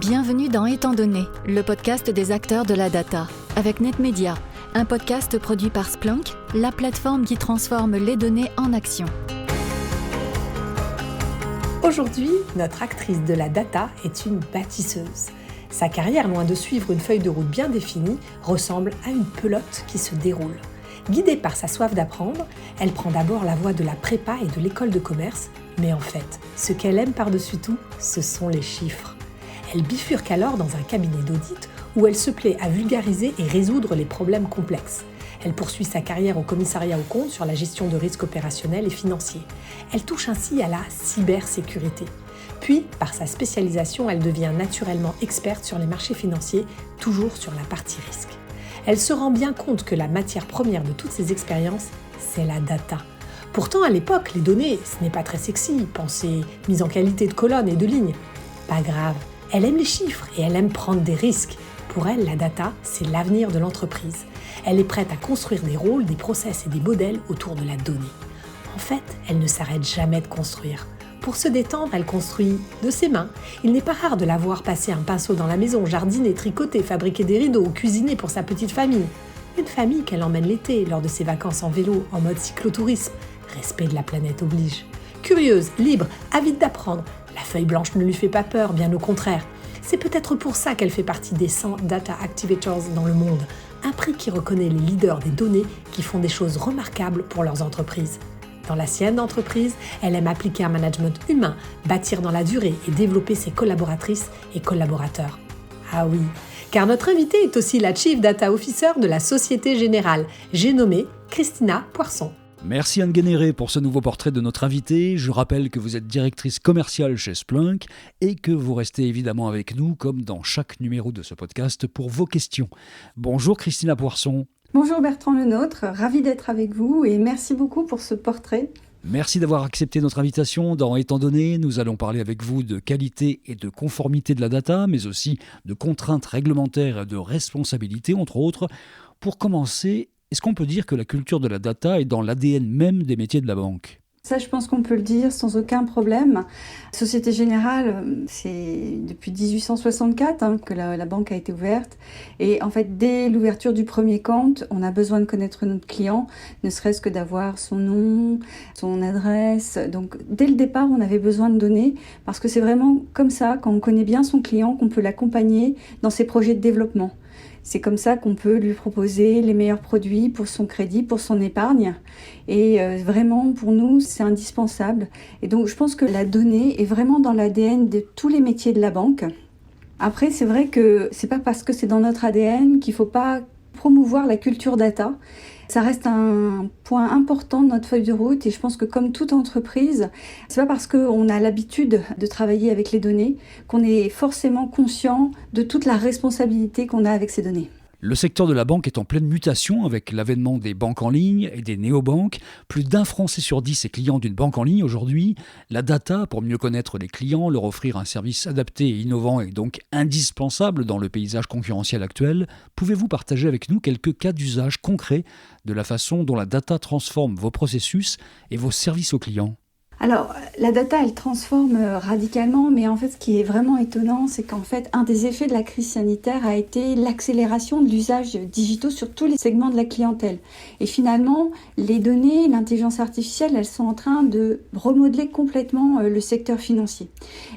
Bienvenue dans Étant donné, le podcast des acteurs de la data, avec NetMedia, un podcast produit par Splunk, la plateforme qui transforme les données en action. Aujourd'hui, notre actrice de la data est une bâtisseuse. Sa carrière, loin de suivre une feuille de route bien définie, ressemble à une pelote qui se déroule. Guidée par sa soif d'apprendre, elle prend d'abord la voie de la prépa et de l'école de commerce, mais en fait, ce qu'elle aime par-dessus tout, ce sont les chiffres. Elle bifurque alors dans un cabinet d'audit où elle se plaît à vulgariser et résoudre les problèmes complexes. Elle poursuit sa carrière au commissariat aux comptes sur la gestion de risques opérationnels et financiers. Elle touche ainsi à la cybersécurité. Puis, par sa spécialisation, elle devient naturellement experte sur les marchés financiers, toujours sur la partie risque. Elle se rend bien compte que la matière première de toutes ces expériences, c'est la data. Pourtant, à l'époque, les données, ce n'est pas très sexy, pensez mise en qualité de colonnes et de lignes. Pas grave, elle aime les chiffres et elle aime prendre des risques. Pour elle, la data, c'est l'avenir de l'entreprise. Elle est prête à construire des rôles, des process et des modèles autour de la donnée. En fait, elle ne s'arrête jamais de construire. Pour se détendre, elle construit de ses mains. Il n'est pas rare de la voir passer un pinceau dans la maison, jardiner, tricoter, fabriquer des rideaux ou cuisiner pour sa petite famille. Une famille qu'elle emmène l'été, lors de ses vacances en vélo, en mode cyclotourisme. Respect de la planète oblige. Curieuse, libre, avide d'apprendre, la feuille blanche ne lui fait pas peur, bien au contraire. C'est peut-être pour ça qu'elle fait partie des 100 Data Activators dans le monde, un prix qui reconnaît les leaders des données qui font des choses remarquables pour leurs entreprises. Dans la sienne d'entreprise, elle aime appliquer un management humain, bâtir dans la durée et développer ses collaboratrices et collaborateurs. Ah oui, car notre invitée est aussi la Chief Data Officer de la Société Générale. J'ai nommé Christina Poirson. Merci Anne Guénéré pour ce nouveau portrait de notre invitée. Je rappelle que vous êtes directrice commerciale chez Splunk et que vous restez évidemment avec nous, comme dans chaque numéro de ce podcast, pour vos questions. Bonjour Christina Poirson. Bonjour Bertrand Lenôtre, ravi d'être avec vous et merci beaucoup pour ce portrait. Merci d'avoir accepté notre invitation. Dans Étant donné, nous allons parler avec vous de qualité et de conformité de la data, mais aussi de contraintes réglementaires et de responsabilité, entre autres. Pour commencer, est-ce qu'on peut dire que la culture de la data est dans l'ADN même des métiers de la banque ? Ça, je pense qu'on peut le dire sans aucun problème. Société Générale, c'est depuis 1864 que la banque a été ouverte. Et en fait, dès l'ouverture du premier compte, on a besoin de connaître notre client, ne serait-ce que d'avoir son nom, son adresse. Donc, dès le départ, on avait besoin de données parce que c'est vraiment comme ça, quand on connaît bien son client, qu'on peut l'accompagner dans ses projets de développement. C'est comme ça qu'on peut lui proposer les meilleurs produits pour son crédit, pour son épargne. Et vraiment, pour nous, c'est indispensable. Et donc, je pense que la donnée est vraiment dans l'ADN de tous les métiers de la banque. Après, c'est vrai que c'est pas parce que c'est dans notre ADN qu'il faut pas promouvoir la culture data. Ça reste un point important de notre feuille de route et je pense que comme toute entreprise, c'est pas parce qu'on a l'habitude de travailler avec les données qu'on est forcément conscient de toute la responsabilité qu'on a avec ces données. Le secteur de la banque est en pleine mutation avec l'avènement des banques en ligne et des néobanques. Plus d'un Français sur 10 est client d'une banque en ligne aujourd'hui. La data, pour mieux connaître les clients, leur offrir un service adapté et innovant est donc indispensable dans le paysage concurrentiel actuel. Pouvez-vous partager avec nous quelques cas d'usage concrets de la façon dont la data transforme vos processus et vos services aux clients ? Alors, la data, elle transforme radicalement, mais en fait, ce qui est vraiment étonnant, c'est qu'en fait, un des effets de la crise sanitaire a été l'accélération de l'usage digitaux sur tous les segments de la clientèle. Et finalement, les données, l'intelligence artificielle, elles sont en train de remodeler complètement le secteur financier.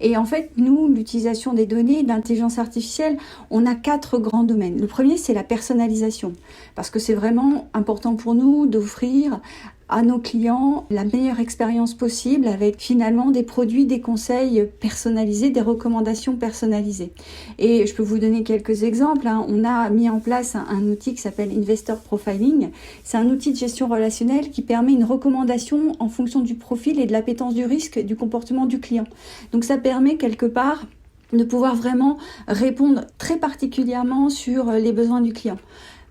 Et en fait, nous, l'utilisation des données, l'intelligence artificielle, on a 4 grands domaines. Le premier, c'est la personnalisation, parce que c'est vraiment important pour nous d'offrir à nos clients la meilleure expérience possible avec finalement des produits, des conseils personnalisés, des recommandations personnalisées. Et je peux vous donner quelques exemples. On a mis en place un outil qui s'appelle Investor Profiling. C'est un outil de gestion relationnelle qui permet une recommandation en fonction du profil et de l'appétence du risque et du comportement du client. Donc ça permet quelque part de pouvoir vraiment répondre très particulièrement sur les besoins du client.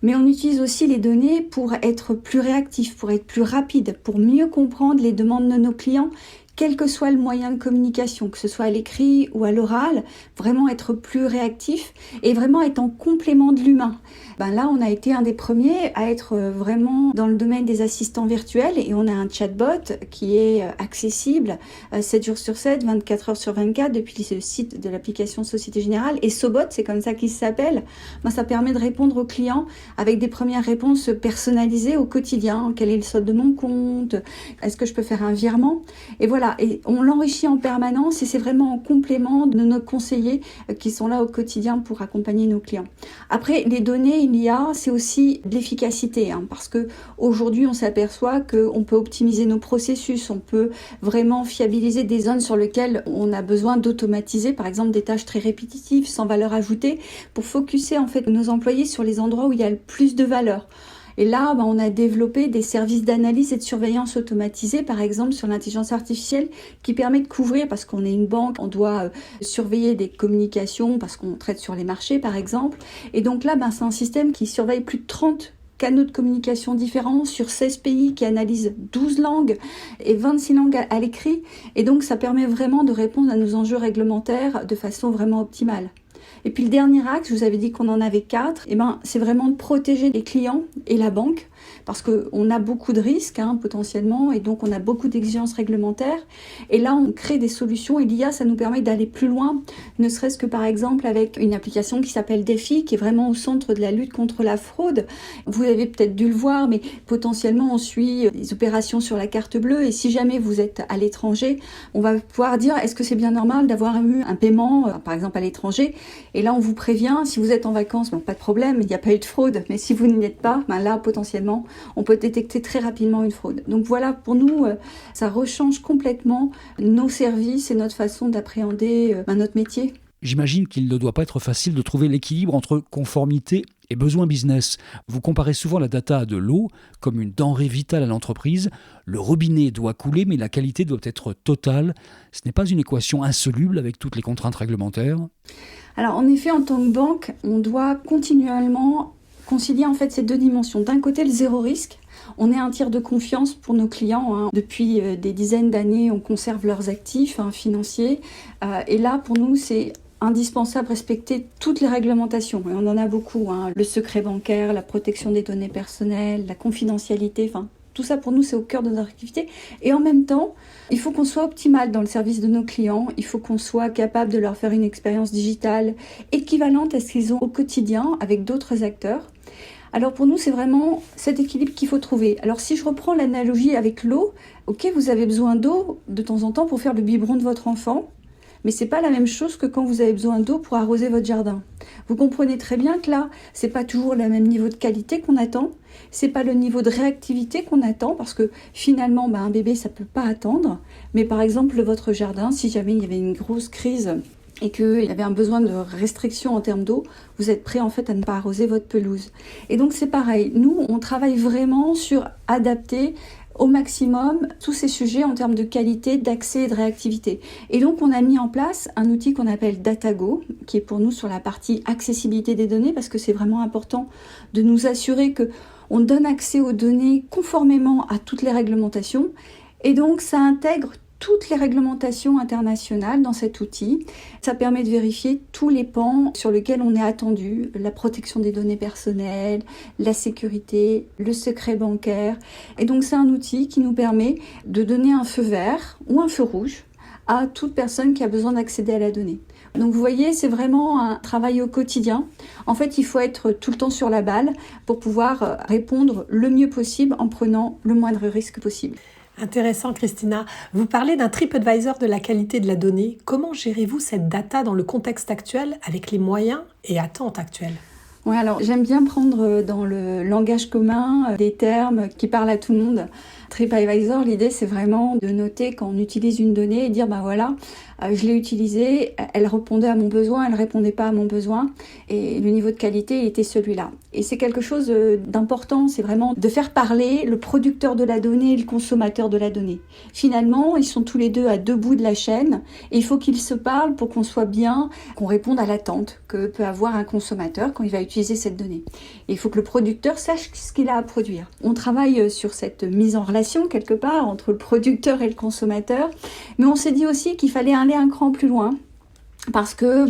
Mais on utilise aussi les données pour être plus réactif, pour être plus rapide, pour mieux comprendre les demandes de nos clients, quel que soit le moyen de communication, que ce soit à l'écrit ou à l'oral, vraiment être plus réactif et vraiment être en complément de l'humain. Là, on a été un des premiers à être vraiment dans le domaine des assistants virtuels et on a un chatbot qui est accessible 7 jours sur 7, 24 heures sur 24 depuis le site de l'application Société Générale. Et Sobot, c'est comme ça qu'il s'appelle, ça permet de répondre aux clients avec des premières réponses personnalisées au quotidien. Quel est le solde de mon compte? Est-ce que je peux faire un virement? Et voilà, et on l'enrichit en permanence et c'est vraiment en complément de nos conseillers qui sont là au quotidien pour accompagner nos clients. Après, les données, l'IA, c'est aussi de l'efficacité, parce que aujourd'hui, on s'aperçoit qu'on peut optimiser nos processus, on peut vraiment fiabiliser des zones sur lesquelles on a besoin d'automatiser, par exemple des tâches très répétitives, sans valeur ajoutée, pour focuser en fait nos employés sur les endroits où il y a le plus de valeur. Et là, on a développé des services d'analyse et de surveillance automatisés, par exemple sur l'intelligence artificielle, qui permet de couvrir, parce qu'on est une banque, on doit surveiller des communications, parce qu'on traite sur les marchés, par exemple. Et donc là, c'est un système qui surveille plus de 30 canaux de communication différents sur 16 pays, qui analysent 12 langues et 26 langues à l'écrit. Et donc, ça permet vraiment de répondre à nos enjeux réglementaires de façon vraiment optimale. Et puis le dernier axe, je vous avais dit qu'on en avait 4, c'est vraiment de protéger les clients et la banque, parce qu'on a beaucoup de risques potentiellement, et donc on a beaucoup d'exigences réglementaires. Et là, on crée des solutions, et l'IA, ça nous permet d'aller plus loin, ne serait-ce que par exemple avec une application qui s'appelle Défi, qui est vraiment au centre de la lutte contre la fraude. Vous avez peut-être dû le voir, mais potentiellement on suit des opérations sur la carte bleue, et si jamais vous êtes à l'étranger, on va pouvoir dire, est-ce que c'est bien normal d'avoir eu un paiement, par exemple à l'étranger? Et là, on vous prévient, si vous êtes en vacances, pas de problème, il n'y a pas eu de fraude. Mais si vous n'y êtes pas, là, potentiellement, on peut détecter très rapidement une fraude. Donc voilà, pour nous, ça rechange complètement nos services et notre façon d'appréhender notre métier. J'imagine qu'il ne doit pas être facile de trouver l'équilibre entre conformité et besoin business. Vous comparez souvent la data à de l'eau, comme une denrée vitale à l'entreprise. Le robinet doit couler, mais la qualité doit être totale. Ce n'est pas une équation insoluble avec toutes les contraintes réglementaires. Alors en effet, en tant que banque, on doit continuellement concilier en fait ces deux dimensions. D'un côté, le zéro risque. On est un tiers de confiance pour nos clients. Depuis des dizaines d'années, on conserve leurs actifs financiers. Et là, pour nous, c'est indispensable de respecter toutes les réglementations. Et on en a beaucoup. Le secret bancaire, la protection des données personnelles, la confidentialité, tout ça pour nous c'est au cœur de notre activité. Et en même temps, il faut qu'on soit optimal dans le service de nos clients, il faut qu'on soit capable de leur faire une expérience digitale équivalente à ce qu'ils ont au quotidien avec d'autres acteurs. Alors pour nous c'est vraiment cet équilibre qu'il faut trouver. Alors si je reprends l'analogie avec l'eau, ok, vous avez besoin d'eau de temps en temps pour faire le biberon de votre enfant, mais c'est pas la même chose que quand vous avez besoin d'eau pour arroser votre jardin. Vous comprenez très bien que là, c'est pas toujours le même niveau de qualité qu'on attend, c'est pas le niveau de réactivité qu'on attend, parce que finalement, un bébé, ça peut pas attendre. Mais par exemple, votre jardin, si jamais il y avait une grosse crise et qu'il y avait un besoin de restriction en termes d'eau, vous êtes prêt en fait à ne pas arroser votre pelouse. Et donc c'est pareil, nous, on travaille vraiment sur adapter au maximum tous ces sujets en termes de qualité, d'accès et de réactivité. Et donc, on a mis en place un outil qu'on appelle DataGo, qui est pour nous sur la partie accessibilité des données, parce que c'est vraiment important de nous assurer qu'on donne accès aux données conformément à toutes les réglementations. Et donc, ça intègre toutes les réglementations internationales dans cet outil. Ça permet de vérifier tous les pans sur lesquels on est attendu, la protection des données personnelles, la sécurité, le secret bancaire. Et donc c'est un outil qui nous permet de donner un feu vert ou un feu rouge à toute personne qui a besoin d'accéder à la donnée. Donc vous voyez, c'est vraiment un travail au quotidien. En fait, il faut être tout le temps sur la balle pour pouvoir répondre le mieux possible en prenant le moindre risque possible. Intéressant, Christina. Vous parlez d'un TripAdvisor de la qualité de la donnée. Comment gérez-vous cette data dans le contexte actuel avec les moyens et attentes actuelles ? Oui, alors j'aime bien prendre dans le langage commun des termes qui parlent à tout le monde. TripAdvisor, l'idée c'est vraiment de noter quand on utilise une donnée et dire voilà, je l'ai utilisée, elle répondait à mon besoin, elle répondait pas à mon besoin et le niveau de qualité était celui-là. Et c'est quelque chose d'important, c'est vraiment de faire parler le producteur de la donnée et le consommateur de la donnée. Finalement, ils sont tous les deux à deux bouts de la chaîne et il faut qu'ils se parlent pour qu'on soit bien, qu'on réponde à l'attente que peut avoir un consommateur quand il va utiliser cette donnée. Et il faut que le producteur sache ce qu'il a à produire. On travaille sur cette mise en relation quelque part entre le producteur et le consommateur, mais on s'est dit aussi qu'il fallait aller un cran plus loin Parce que,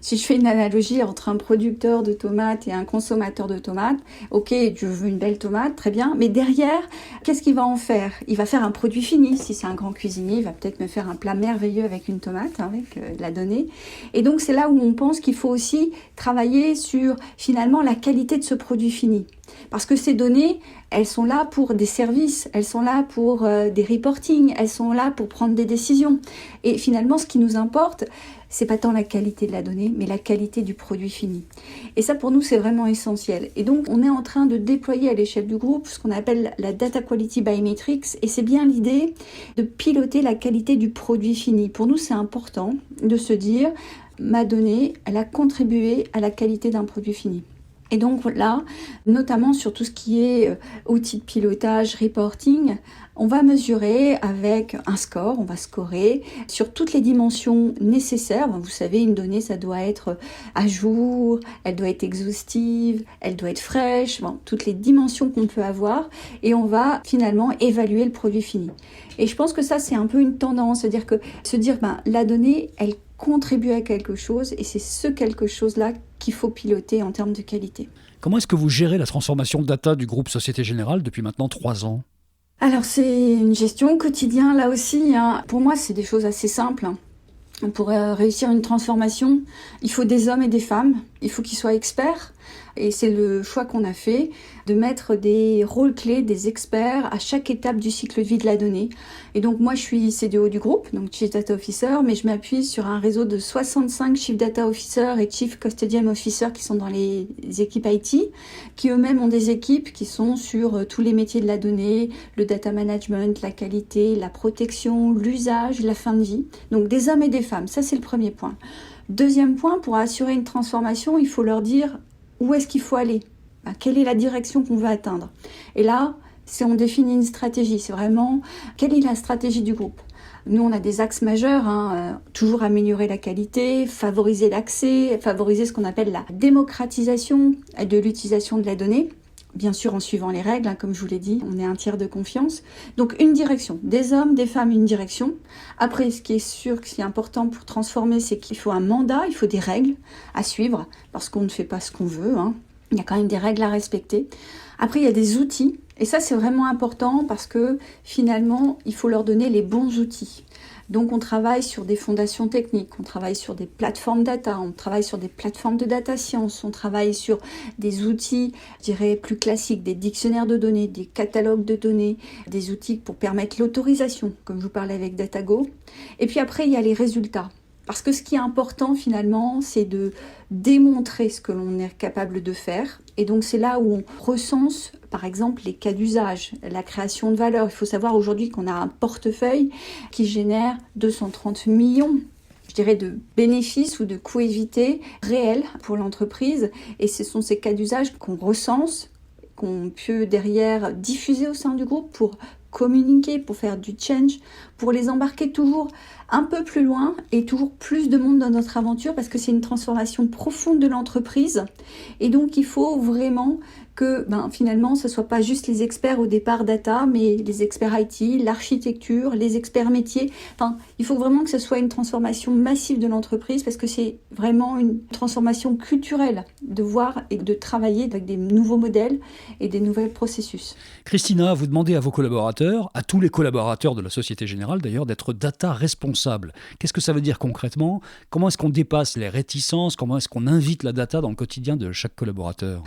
si je fais une analogie entre un producteur de tomates et un consommateur de tomates, ok, je veux une belle tomate, très bien, mais derrière, qu'est-ce qu'il va en faire ? Il va faire un produit fini. Si c'est un grand cuisinier, il va peut-être me faire un plat merveilleux avec une tomate, avec la donnée. Et donc, c'est là où on pense qu'il faut aussi travailler sur, finalement, la qualité de ce produit fini. Parce que ces données, elles sont là pour des services, elles sont là pour des reporting, elles sont là pour prendre des décisions. Et finalement, ce qui nous importe, c'est pas tant la qualité de la donnée, mais la qualité du produit fini. Et ça, pour nous, c'est vraiment essentiel. Et donc, on est en train de déployer à l'échelle du groupe ce qu'on appelle la Data Quality by Metrics. Et c'est bien l'idée de piloter la qualité du produit fini. Pour nous, c'est important de se dire, ma donnée, elle a contribué à la qualité d'un produit fini. Et donc là, notamment sur tout ce qui est outils de pilotage, reporting, on va mesurer avec un score, on va scorer sur toutes les dimensions nécessaires. Vous savez, une donnée, ça doit être à jour, elle doit être exhaustive, elle doit être fraîche, toutes les dimensions qu'on peut avoir. Et on va finalement évaluer le produit fini. Et je pense que ça, c'est un peu une tendance, se dire la donnée, elle contribue à quelque chose et c'est ce quelque chose-là qu'il faut piloter en termes de qualité. Comment est-ce que vous gérez la transformation de data du groupe Société Générale depuis maintenant 3 ans ? Alors c'est une gestion quotidienne là aussi. Pour moi, c'est des choses assez simples. Pour réussir une transformation, il faut des hommes et des femmes, il faut qu'ils soient experts. Et c'est le choix qu'on a fait de mettre des rôles clés, des experts à chaque étape du cycle de vie de la donnée. Et donc moi je suis CDO du groupe, donc Chief Data Officer, mais je m'appuie sur un réseau de 65 Chief Data Officer et Chief Custodian Officer qui sont dans les équipes IT, qui eux-mêmes ont des équipes qui sont sur tous les métiers de la donnée, le data management, la qualité, la protection, l'usage, la fin de vie. Donc des hommes et des femmes, ça c'est le premier point. Deuxième point, pour assurer une transformation, il faut leur dire où est-ce qu'il faut aller ? Quelle est la direction qu'on veut atteindre ? Et là, on définit une stratégie. C'est vraiment, quelle est la stratégie du groupe ? Nous, on a des axes majeurs, toujours améliorer la qualité, favoriser l'accès, favoriser ce qu'on appelle la démocratisation de l'utilisation de la donnée. Bien sûr, en suivant les règles, comme je vous l'ai dit, on est un tiers de confiance. Donc, une direction. Des hommes, des femmes, une direction. Après, ce qui est sûr, ce qui est important pour transformer, c'est qu'il faut un mandat, il faut des règles à suivre, parce qu'on ne fait pas ce qu'on veut. Il y a quand même des règles à respecter. Après, il y a des outils. Et ça, c'est vraiment important parce que, finalement, il faut leur donner les bons outils. Donc, on travaille sur des fondations techniques, on travaille sur des plateformes data, on travaille sur des plateformes de data science, on travaille sur des outils, je dirais, plus classiques, des dictionnaires de données, des catalogues de données, des outils pour permettre l'autorisation, comme je vous parlais avec DataGo. Et puis après, il y a les résultats. Parce que ce qui est important finalement, c'est de démontrer ce que l'on est capable de faire. Et donc c'est là où on recense par exemple les cas d'usage, la création de valeur. Il faut savoir aujourd'hui qu'on a un portefeuille qui génère 230 millions je dirais, de bénéfices ou de coûts évités réels pour l'entreprise. Et ce sont ces cas d'usage qu'on recense, qu'on peut derrière diffuser au sein du groupe pour communiquer, pour faire du change, pour les embarquer toujours un peu plus loin et toujours plus de monde dans notre aventure parce que c'est une transformation profonde de l'entreprise. Et donc, il faut vraiment que finalement, ce ne soit pas juste les experts au départ data, mais les experts IT, l'architecture, les experts métiers. Enfin, il faut vraiment que ce soit une transformation massive de l'entreprise parce que c'est vraiment une transformation culturelle de voir et de travailler avec des nouveaux modèles et des nouveaux processus. Christina, vous demandez à vos collaborateurs, à tous les collaborateurs de la Société Générale d'ailleurs, d'être data responsables. Qu'est-ce que ça veut dire concrètement ? Comment est-ce qu'on dépasse les réticences ? Comment est-ce qu'on invite la data dans le quotidien de chaque collaborateur ?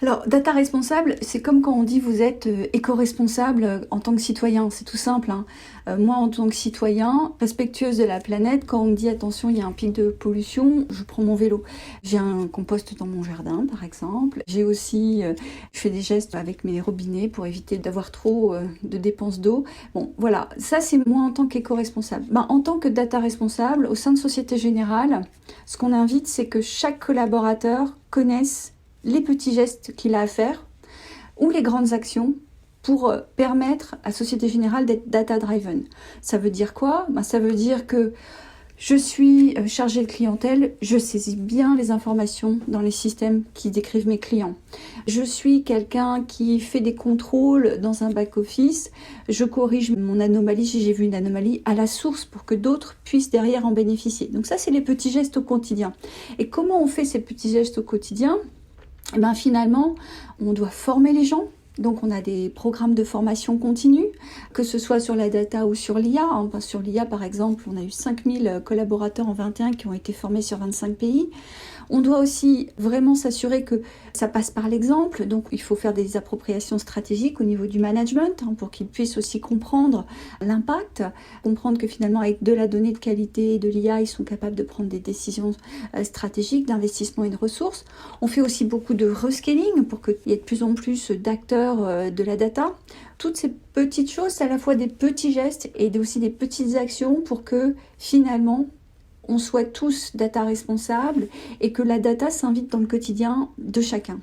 Alors, data responsable, c'est comme quand on dit vous êtes éco-responsable en tant que citoyen, c'est tout simple. Moi, en tant que citoyen, respectueuse de la planète, quand on me dit attention, il y a un pic de pollution, je prends mon vélo. J'ai un compost dans mon jardin, par exemple. J'ai aussi, je fais des gestes avec mes robinets pour éviter d'avoir trop de dépenses d'eau. Bon, voilà, ça c'est moi en tant qu'éco-responsable. En tant que data responsable, au sein de Société Générale, ce qu'on invite, c'est que chaque collaborateur connaisse les petits gestes qu'il a à faire ou les grandes actions pour permettre à Société Générale d'être data-driven. Ça veut dire quoi ? Ça veut dire que Je suis chargée de clientèle, je saisis bien les informations dans les systèmes qui décrivent mes clients. Je suis quelqu'un qui fait des contrôles dans un back-office, je corrige mon anomalie si j'ai vu une anomalie à la source pour que d'autres puissent derrière en bénéficier. Donc ça, c'est les petits gestes au quotidien. Et comment on fait ces petits gestes au quotidien ? Finalement, on doit former les gens. Donc on a des programmes de formation continue, que ce soit sur la data ou sur l'IA. Sur l'IA par exemple, on a eu 5000 collaborateurs en 21 qui ont été formés sur 25 pays. On doit aussi vraiment s'assurer que ça passe par l'exemple, donc il faut faire des appropriations stratégiques au niveau du management pour qu'ils puissent aussi comprendre l'impact, comprendre que finalement avec de la donnée de qualité et de l'IA, ils sont capables de prendre des décisions stratégiques d'investissement et de ressources. On fait aussi beaucoup de rescaling pour qu'il y ait de plus en plus d'acteurs de la data. Toutes ces petites choses, c'est à la fois des petits gestes et aussi des petites actions pour que finalement on soit tous data responsables et que la data s'invite dans le quotidien de chacun.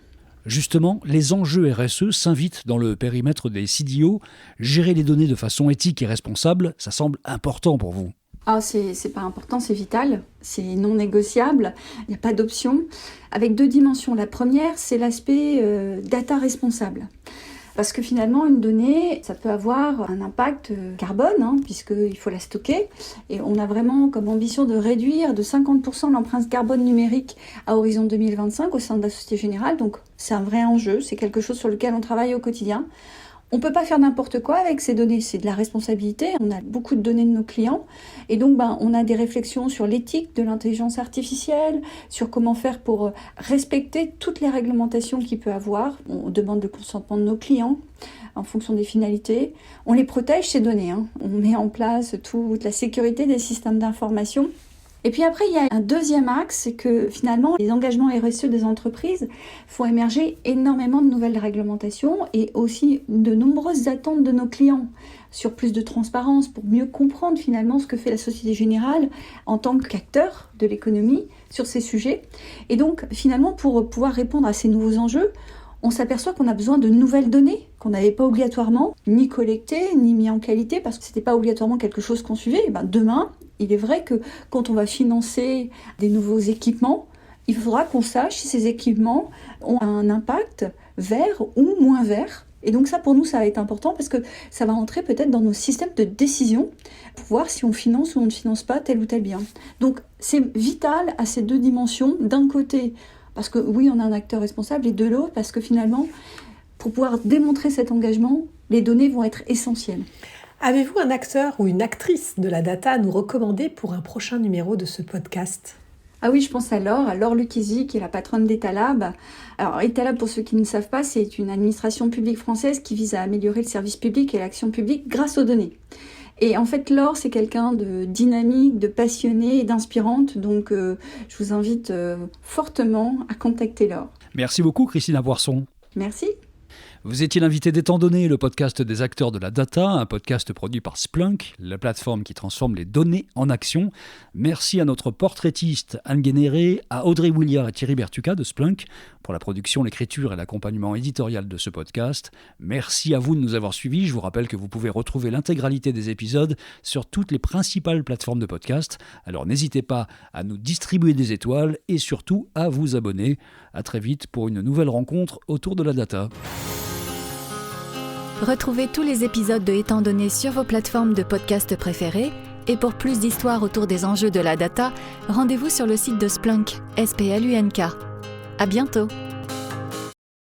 Justement, les enjeux RSE s'invitent dans le périmètre des CDO. Gérer les données de façon éthique et responsable, ça semble important pour vous. C'est pas important, c'est vital, c'est non négociable, il n'y a pas d'option. Avec 2 dimensions. La première, c'est l'aspect data responsable. Parce que finalement, une donnée, ça peut avoir un impact carbone, puisqu'il faut la stocker. Et on a vraiment comme ambition de réduire de 50% l'empreinte carbone numérique à horizon 2025 au sein de la Société Générale. Donc c'est un vrai enjeu, c'est quelque chose sur lequel on travaille au quotidien. On ne peut pas faire n'importe quoi avec ces données, c'est de la responsabilité. On a beaucoup de données de nos clients et donc on a des réflexions sur l'éthique de l'intelligence artificielle, sur comment faire pour respecter toutes les réglementations qu'il peut avoir. On demande le consentement de nos clients en fonction des finalités. On les protège, ces données. On met en place toute la sécurité des systèmes d'information. Et puis après, il y a un deuxième axe, c'est que finalement, les engagements RSE des entreprises font émerger énormément de nouvelles réglementations et aussi de nombreuses attentes de nos clients sur plus de transparence pour mieux comprendre finalement ce que fait la Société Générale en tant qu'acteur de l'économie sur ces sujets. Et donc finalement, pour pouvoir répondre à ces nouveaux enjeux, on s'aperçoit qu'on a besoin de nouvelles données qu'on n'avait pas obligatoirement ni collectées, ni mis en qualité, parce que ce n'était pas obligatoirement quelque chose qu'on suivait. Et demain, il est vrai que quand on va financer des nouveaux équipements, il faudra qu'on sache si ces équipements ont un impact vert ou moins vert. Et donc ça, pour nous, ça va être important parce que ça va rentrer peut-être dans nos systèmes de décision pour voir si on finance ou on ne finance pas tel ou tel bien. Donc c'est vital à ces 2 dimensions. D'un côté, parce que oui, on a un acteur responsable, et de l'autre, parce que finalement, pour pouvoir démontrer cet engagement, les données vont être essentielles. Avez-vous un acteur ou une actrice de la data à nous recommander pour un prochain numéro de ce podcast ? Ah oui, je pense à Laure Lucchesi, qui est la patronne d'Etalab. Alors, Etalab, pour ceux qui ne savent pas, c'est une administration publique française qui vise à améliorer le service public et l'action publique grâce aux données. Et en fait, Laure, c'est quelqu'un de dynamique, de passionné et d'inspirante. Donc, je vous invite fortement à contacter Laure. Merci beaucoup, Christina Boisson. Merci. Vous étiez l'invité d'Étant donné, le podcast des acteurs de la data, un podcast produit par Splunk, la plateforme qui transforme les données en action. Merci à notre portraitiste Anne Guénéré, à Audrey Williard et Thierry Bertuca de Splunk pour la production, l'écriture et l'accompagnement éditorial de ce podcast. Merci à vous de nous avoir suivis. Je vous rappelle que vous pouvez retrouver l'intégralité des épisodes sur toutes les principales plateformes de podcast. Alors n'hésitez pas à nous distribuer des étoiles et surtout à vous abonner. À très vite pour une nouvelle rencontre autour de la data. Retrouvez tous les épisodes de Étant donné sur vos plateformes de podcast préférées. Et pour plus d'histoires autour des enjeux de la data, rendez-vous sur le site de Splunk, SPLUNK. À bientôt!